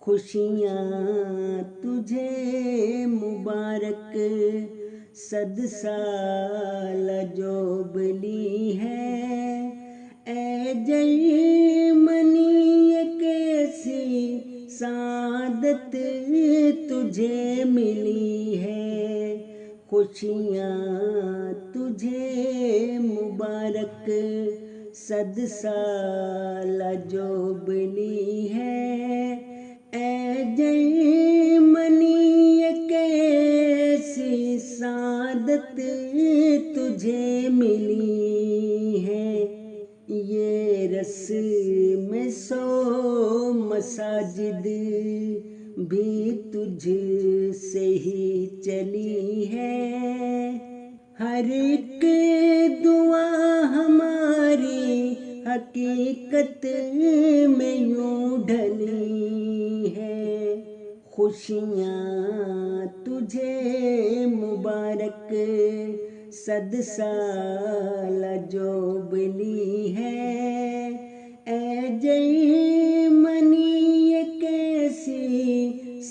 خوشیاں تجھے مبارک، 100 سال جو بلی ہے، اے جرمنی یہ کیسی سعادت تجھے ملی ہے۔ خوشیاں تجھے مبارک، 100 سال جو بلی ہے، اے جرمنی یہ کیسی سعادت تجھے ملی ہے۔ یہ رسم 100 مساجد بھی تجھ سے ہی چلی ہے، ہر ایک دعا ہماری حقیقت میں یوں ڈھلی ہے۔ خوشیاں تجھے مبارک، 100 سال جو بلی ہے، اے جرمنی یہ کیسی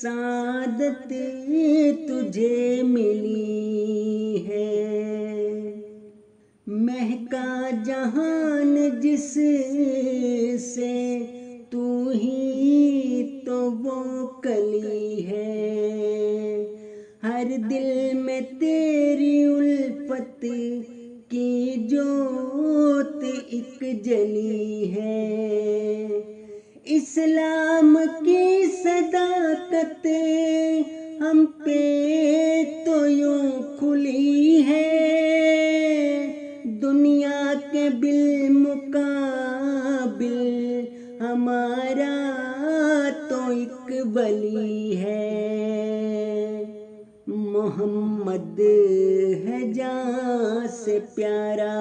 سعادت تجھے ملی ہے۔ مہکا جہان جس سے تو ہی تو وہ کلی ہے، ہر دل میں تیری الفت کی جوت ایک جلی ہے۔ اسلام کی صداقت ہم پہ تو یوں کھلی ہے، دنیا کے بالمقابل ہمارا تو ایک ولی ہے۔ محمد ہے جان سے پیارا،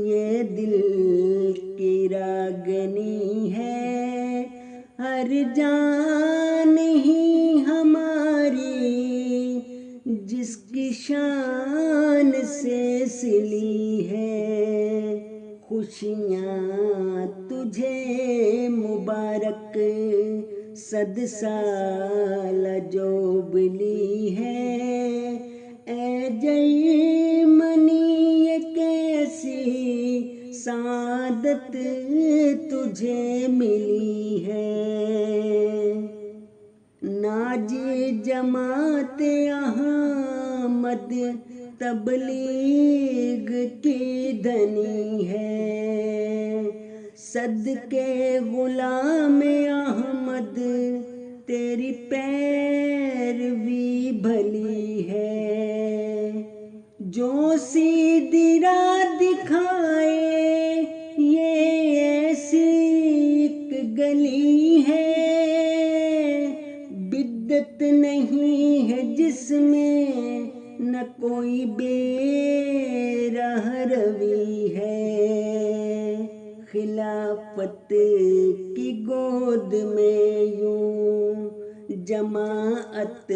یہ دل کی راگنی ہے، ہر جان ہی ہماری جس کی شان سے سلی ہے۔ خوشیاں تجھے مبارک، 100 سال جو بلی ہے، اے جرمنی یہ کیسی سعادت تجھے ملی ہے۔ ناجی جماعت احمد تبلیغ کی دھنی ہے، صدقے غلام احمد تیری پیروی بھلی ہے۔ جو سیدھی راہ دکھائے یہ ایسی ایک گلی ہے، بدعت نہیں ہے جس میں نہ کوئی بے راہ روی ہے۔ خلافت کی گود میں یوں جماعت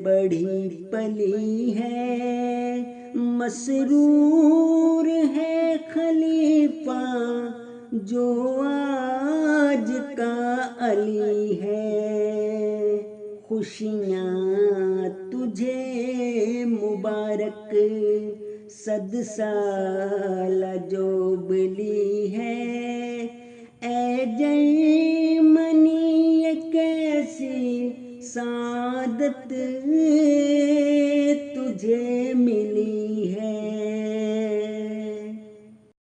بڑھی پلی ہے، مسرور ہے خلیفہ جو آج کا علی ہے۔ خوشیاں تجھے مبارک، 100 سال جو بلی ہے، اے جرمنی یہ کیسی سعادت